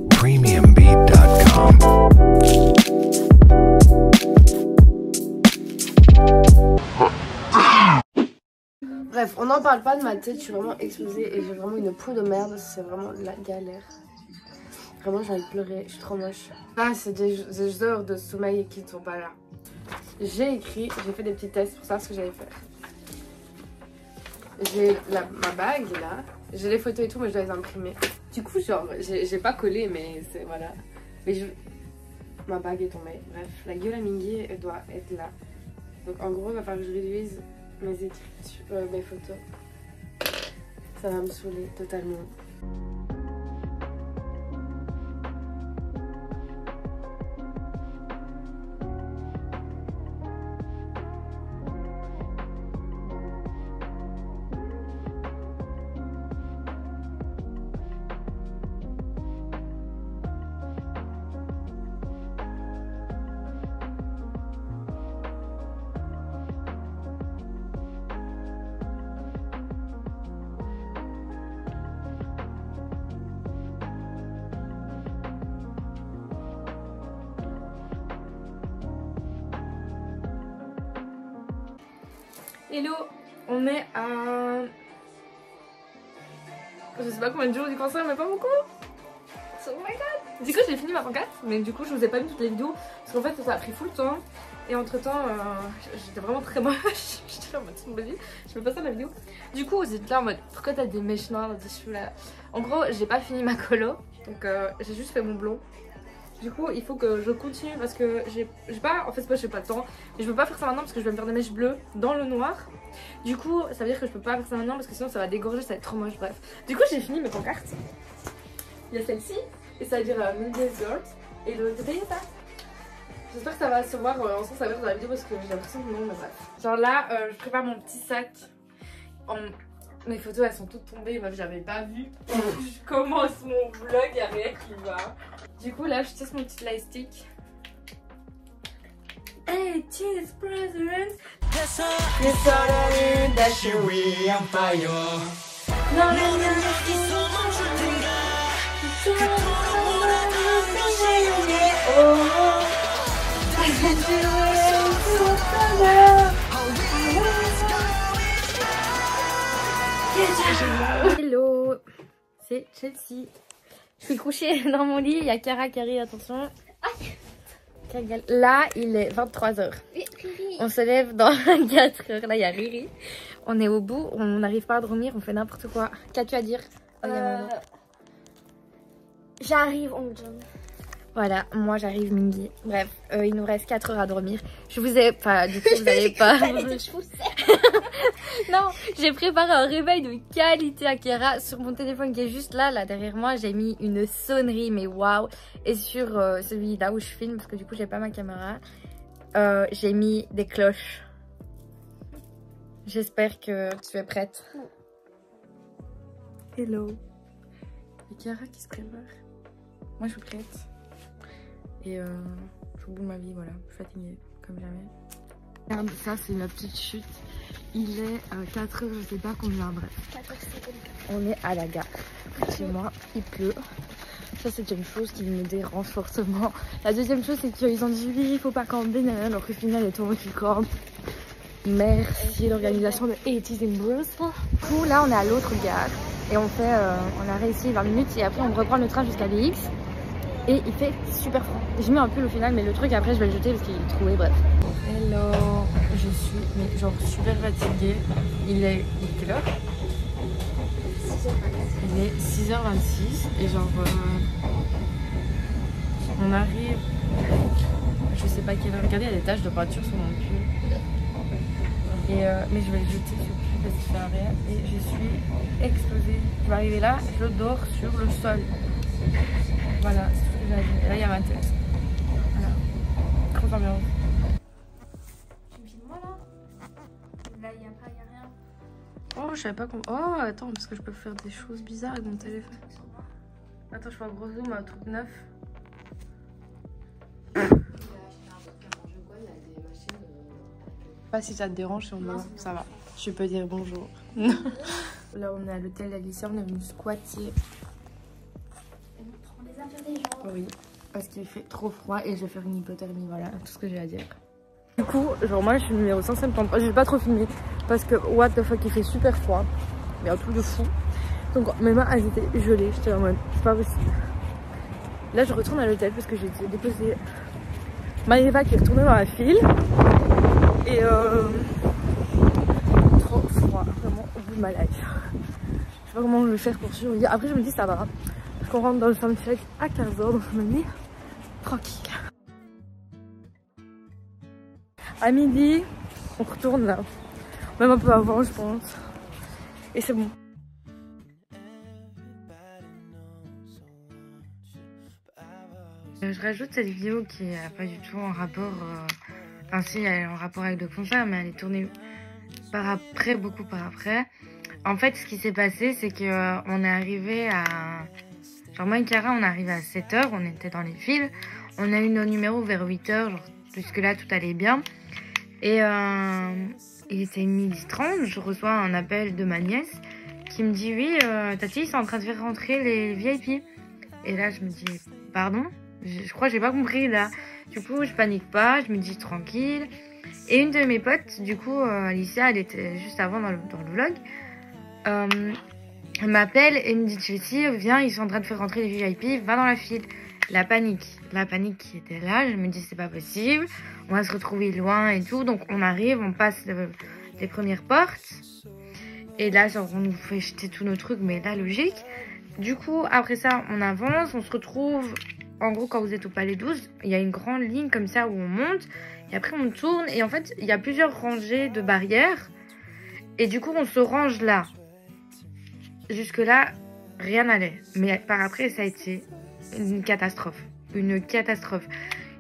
Premiumbeat.com. Bref, on n'en parle pas de ma tête, je suis vraiment explosée et j'ai vraiment une peau de merde, c'est vraiment la galère. Vraiment j'ai envie de pleurer, je suis trop moche. Ah, c'est des heures de sommeil qui ne sont pas là. J'ai écrit, j'ai fait des petits tests pour savoir ce que j'allais faire. J'ai ma bague là, j'ai les photos et tout mais je dois les imprimer. Du coup genre, j'ai pas collé mais c'est voilà. Mais ma bague est tombée, bref, la gueule à Mingy elle doit être là. Donc en gros il va falloir que je réduise mes écritures, mes photos. Ça va me saouler totalement. Hello, on est à... Je sais pas combien de jours du concert, mais pas beaucoup. Oh my god. Du coup j'ai fini ma pancarte, mais du coup je vous ai pas mis toutes les vidéos parce qu'en fait ça a pris full temps. Et entre temps j'étais vraiment très moche. J'étais là en mode vas-y, je fais pas ça la vidéo. Du coup vous êtes là en mode pourquoi t'as des mèches noires là-dessus là. En gros j'ai pas fini ma colo, donc j'ai juste fait mon blond. Du coup il faut que je continue parce que j'ai pas, en fait c'est pas que j'ai pas le temps, mais je peux pas faire ça maintenant parce que je vais me faire des mèches bleues dans le noir. Du coup ça veut dire que je peux pas faire ça maintenant parce que sinon ça va dégorger, ça va être trop moche, bref. Du coup j'ai fini mes pancartes. Il y a celle-ci et ça veut dire Mingy's Girls et de l'autre côté il y a ça. J'espère que ça va se voir en sens inverse dans la vidéo parce que j'ai l'impression que non, mais bref. Genre là je prépare mon petit sac. Mes photos elles sont toutes tombées, meuf j'avais pas vu. Je commence mon vlog, y'a rien qui va. Du coup là je teste mon petit light stick. Hey cheese president. Yes sir, that you we on fire. Non non non. Hello, c'est Chelsea. Je suis couchée dans mon lit, il y a Cara qui arrive, attention. Là, il est 23h. On se lève dans 4h. Là, il y a Riri. On est au bout, on n'arrive pas à dormir, on fait n'importe quoi. Qu'as-tu à dire? J'arrive, on me donne. Voilà, moi j'arrive Mingy. Bref, il nous reste 4 heures à dormir. Je vous ai pas, du coup vous allez pas. Non, j'ai préparé un réveil de qualité à Kera sur mon téléphone qui est juste là derrière moi. J'ai mis une sonnerie, mais waouh. Et sur celui là où je filme, parce que du coup j'ai pas ma caméra, j'ai mis des cloches. J'espère que tu es prête. Hello. Et Kera qui se prépare. Moi je suis prête. Et je suis au bout de ma vie, voilà, je suis fatiguée, comme jamais. Regarde, ça c'est ma petite chute. Il est 4h, je sais pas combien, bref. 4h54. On est à la gare. Chez moi, il pleut. Ça c'est une chose qui me dérange fortement. La deuxième chose c'est qu'ils ont dit oui, il faut pas camper, alors qu'au final il y a tout le monde qui campe. Merci l'organisation de 80's in Brussels. Du coup là on est à l'autre gare et on a réussi 20 minutes et après on reprend le train jusqu'à DX. Et il fait super froid. J'ai mis un pull au final, mais le truc après je vais le jeter parce qu'il est troué, bref. Hello, je suis mais genre super fatiguée. Il est quelle heure? Il est 6h26 et genre on arrive, je sais pas quelle heure. Regardez, il y a des taches de peinture sur mon pull. Et mais je vais le jeter ce pull parce qu'il sert à rien et je suis explosée. Je vais arriver là, je dors sur le sol. Voilà, c'est ce que j'ai à dire. Et là, il y a ma tête. Voilà. Trop ambiance. Tu me filmes moi là? Là, il n'y a rien. Oh, je savais pas qu'on... Oh, attends, parce que je peux faire des choses bizarres avec mon téléphone. Attends, je fais un gros zoom à un truc neuf. Pas si ça te dérange, sur moi, ça va. Je peux dire bonjour. Là on est à l'hôtel d'Alicia, on est venu squatter. Et on prend les affaires des gens. Oui, parce qu'il fait trop froid et je vais faire une hypothermie, voilà tout ce que j'ai à dire. Du coup, genre moi je suis numéro 170, je vais pas trop filmer parce que what the fuck il fait super froid, mais un truc de fou. Donc mes mains elles étaient gelées, j'étais en mode c'est pas possible. Là je retourne à l'hôtel parce que j'ai déposé Maëva qui est retournée dans la file. Et trop froid, vraiment au bout de ma life. Je sais pas comment je vais faire pour survivre. Après je me dis ça va. Parce qu'on rentre dans le soundcheck à 15h, donc je me dis tranquille. À midi, on retourne là. Même un peu avant je pense. Et c'est bon. Je rajoute cette vidéo qui n'a pas du tout en rapport, enfin si elle est en rapport avec le concert, mais elle est tournée par après, beaucoup par après. En fait ce qui s'est passé c'est que on est arrivé à, genre moi et Cara on est arrivé à 7h, on était dans les files, on a eu nos numéros vers 8h, genre jusque là tout allait bien. Et il était 12h30, je reçois un appel de ma nièce qui me dit oui Tati ils sont en train de faire rentrer les VIP. Et là je me dis pardon? Je crois que j'ai pas compris là. Du coup je panique pas, je me dis tranquille. Et une de mes potes, du coup Alicia, elle était juste avant dans le vlog, elle m'appelle et me dit Jessie viens, ils sont en train de faire rentrer les VIP, va dans la file. La panique qui était là, je me dis c'est pas possible, on va se retrouver loin et tout. Donc on arrive, on passe les premières portes. Et là genre, on nous fait jeter tous nos trucs, mais là logique. Du coup après ça on avance, on se retrouve. En gros, quand vous êtes au Palais 12, il y a une grande ligne comme ça où on monte. Et après, on tourne. Et en fait, il y a plusieurs rangées de barrières. Et du coup, on se range là. Jusque-là, rien n'allait. Mais par après, ça a été une catastrophe. Une catastrophe.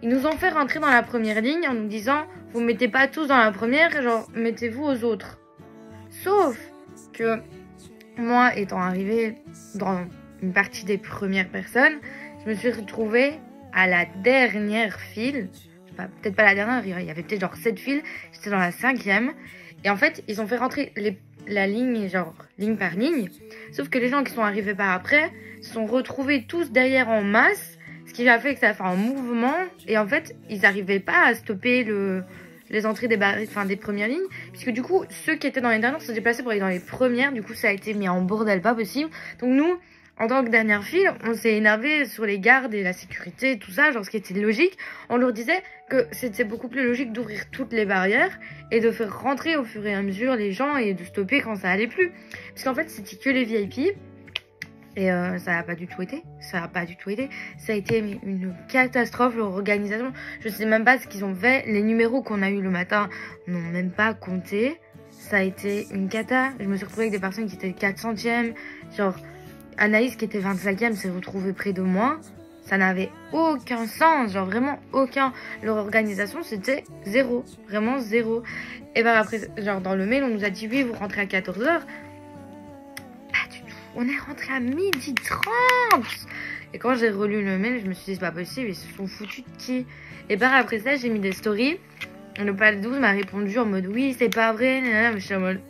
Ils nous ont fait rentrer dans la première ligne en nous disant « Vous mettez pas tous dans la première, genre, mettez-vous aux autres. » Sauf que moi, étant arrivée dans une partie des premières personnes, je me suis retrouvée à la dernière file. Peut-être pas la dernière, il y avait peut-être genre 7 files. J'étais dans la 5e. Et en fait, ils ont fait rentrer la ligne, genre ligne par ligne. Sauf que les gens qui sont arrivés par après se sont retrouvés tous derrière en masse. Ce qui a fait que ça a fait un mouvement. Et en fait, ils n'arrivaient pas à stopper les entrées des premières lignes. Puisque du coup, ceux qui étaient dans les dernières se déplaçaient pour aller dans les premières. Du coup, ça a été mis en bordel pas possible. Donc nous, en tant que dernière file, on s'est énervé sur les gardes et la sécurité et tout ça, genre ce qui était logique. On leur disait que c'était beaucoup plus logique d'ouvrir toutes les barrières et de faire rentrer au fur et à mesure les gens et de stopper quand ça allait plus. Parce qu'en fait, c'était que les VIP et ça n'a pas du tout été. Ça a été une catastrophe, leur organisation. Je sais même pas ce qu'ils ont fait. Les numéros qu'on a eu le matin n'ont même pas compté. Ça a été une cata. Je me suis retrouvée avec des personnes qui étaient 400e, genre... Anaïs qui était 25e s'est retrouvée près de moi. Ça n'avait aucun sens, genre vraiment aucun. Leur organisation c'était zéro, vraiment zéro. Et ben après, genre dans le mail on nous a dit oui vous rentrez à 14h. Pas du tout, on est rentré à 12h30. Et quand j'ai relu le mail je me suis dit c'est pas possible, ils se sont foutus de qui. Et ben après ça j'ai mis des stories. Le Palais 12 m'a répondu en mode oui c'est pas vrai. Je suis en mode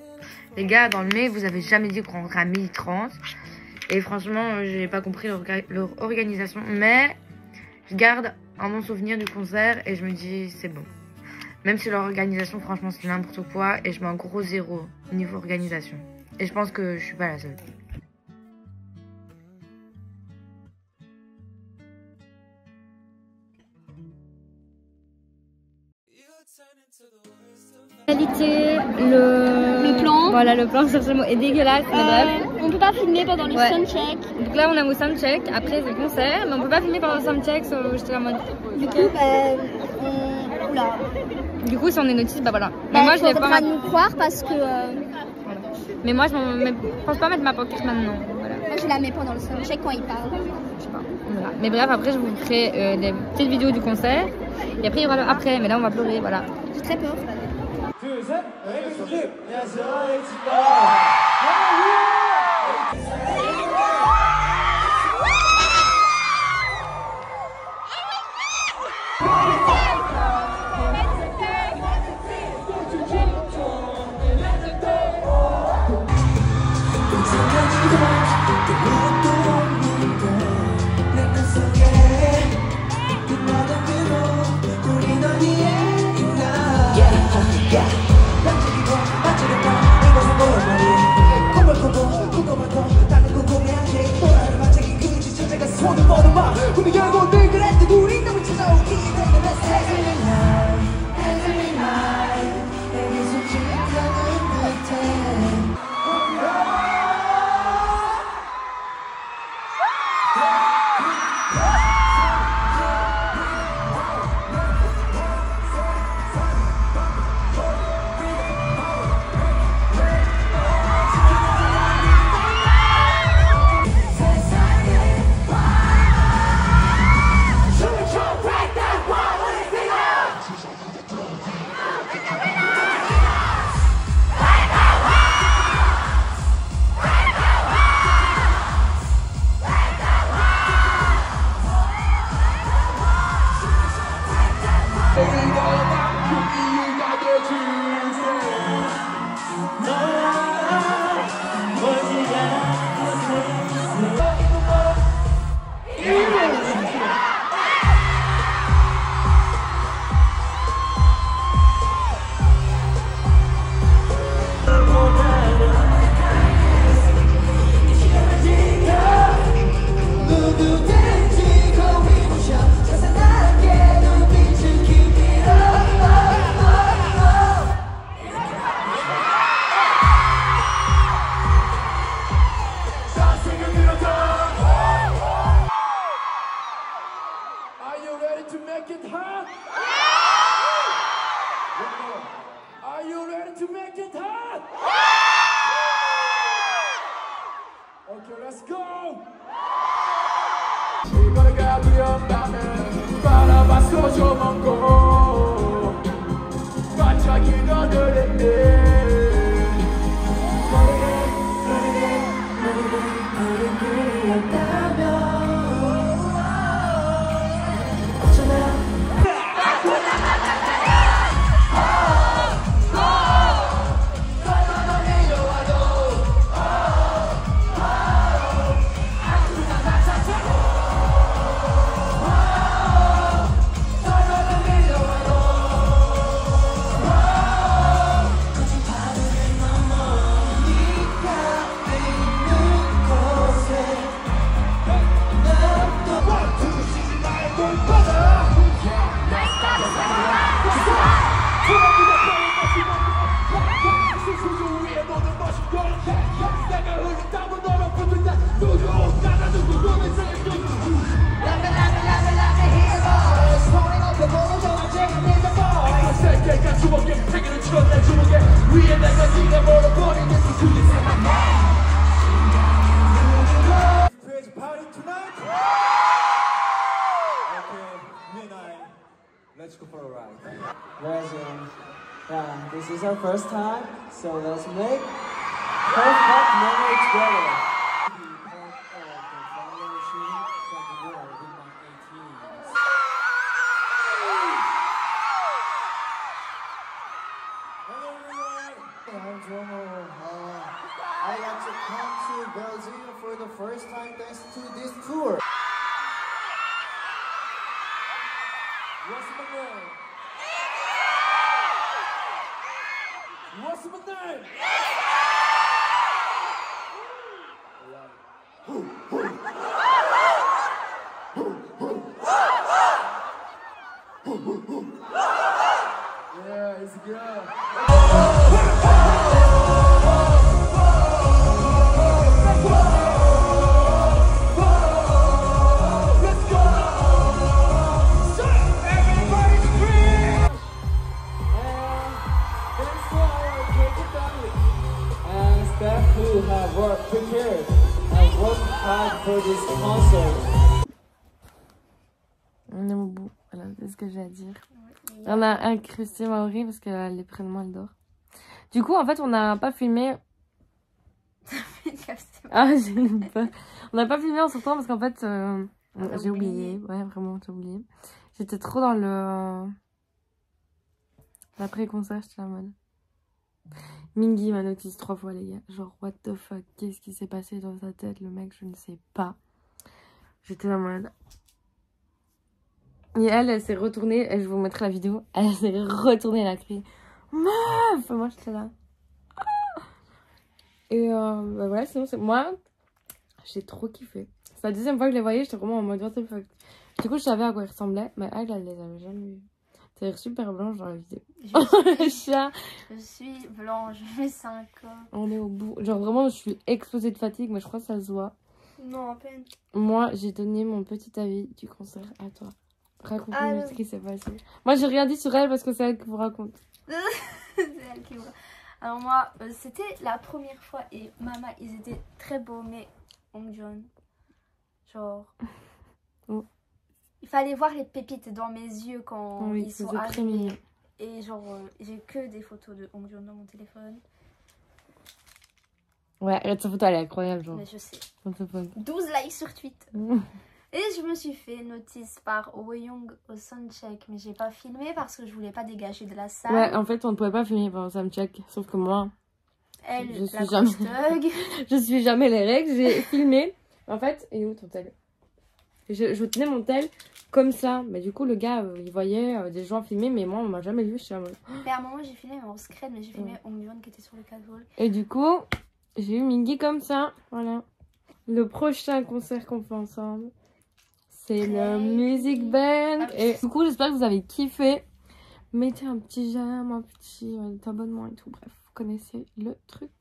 les gars dans le mail vous avez jamais dit qu'on rentrait à 12h30. Et franchement, j'ai pas compris leur organisation. Mais je garde un bon souvenir du concert et je me dis, c'est bon. Même si leur organisation, franchement, c'est n'importe quoi. Et je mets un gros 0 niveau organisation. Et je pense que je suis pas la seule. Qualité, le plan. Voilà, le plan sur ce mot est dégueulasse. Mais bref. On peut pas filmer pendant les soundchecks. Donc là, on a au soundcheck. Après, c'est le concert. Mais on peut pas filmer pendant le soundcheck. J'étais en mode. Du coup, oula. Du coup, si on est notice, bah voilà. Mais moi, je l'ai pas. Nous croire parce que. Voilà. Mais moi, je pense pas mettre ma pancarte maintenant. Voilà. Moi, je la mets pendant le soundcheck quand il parle. Je sais pas. Voilà. Mais bref, après, je vous ferai des petites vidéos du concert. Et après, il y aura le après. Mais là, on va pleurer. Voilà. J'ai très peur. Let's go for a ride. Guys, yeah, this is our first time, so let's make perfect memory together. Hello everyone, I'm Jomo. I got to come to Belgium for the first time thanks to this tour. What's my name? What's my name? Yeah, it's good. Who have worked prepared and worked hard for this concert. On est au bout, voilà, c'est ce que j'ai à dire. On a incrusté Maori parce qu'elle est près de moi, elle dort. Du coup, en fait, on n'a pas filmé. Ah, j'ai peur. On n'a pas filmé en sortant parce qu'en fait, j'ai oublié. Ouais, vraiment, j'ai oublié. J'étais trop dans le. L'après-concert, j'étais en mode. Mingy m'a notice 3 fois, les gars. Genre, what the fuck, qu'est-ce qui s'est passé dans sa tête, le mec, je ne sais pas. J'étais en mode... Et elle s'est retournée, et je vais vous montrer la vidéo. Elle s'est retournée, elle a crié meuf. Moi, j'étais là. Et bah voilà, sinon, c'est moi, j'ai trop kiffé. C'est la deuxième fois que je les voyais, j'étais vraiment en mode what the fuck. Du coup, je savais à quoi ils ressemblaient, mais elle les avait jamais vus. T'as l'air super blanche dans la vidéo. Je Chat. suis blanche, j'ai 5 ans. On est au bout. Genre vraiment, je suis explosée de fatigue, mais je crois que ça se voit. Non, à peine. Moi, j'ai donné mon petit avis du concert à toi. Raconte-nous ce qui s'est passé. Moi, j'ai rien dit sur elle parce que c'est elle qui vous raconte. C'est elle qui voit. Alors moi, c'était la première fois et maman, ils étaient très beaux, mais Hongjoong, genre... Oh. Il fallait voir les pépites dans mes yeux quand Oui, ils sont très arrivés. mignon. Et genre, j'ai que des photos de Hongjoong dans mon téléphone. Ouais, sa photo, elle est incroyable, genre. Mais je sais. 12 likes sur Twitter. Et je me suis fait notice par Woyoung au soundcheck, mais j'ai pas filmé parce que je voulais pas dégager de la salle. Ouais, en fait, on ne pouvait pas filmer pendant soundcheck. Sauf que moi, Elle, je la suis jamais... thug. je suis jamais les règles. J'ai filmé. En fait, et où ton tel? Je tenais mon tel comme ça. Mais du coup, le gars, il voyait des gens filmer, mais moi, on m'a jamais vu. Je suis en mode... Mais à un moment, j'ai filmé en scred, mais j'ai filmé Hongjoong qui était sur le catwalk. Et du coup, j'ai eu Mingy comme ça. Voilà. Le prochain concert qu'on fait ensemble, c'est le Music Band. Et du coup, j'espère que vous avez kiffé. Mettez un petit j'aime, un petit abonnement et tout. Bref, vous connaissez le truc.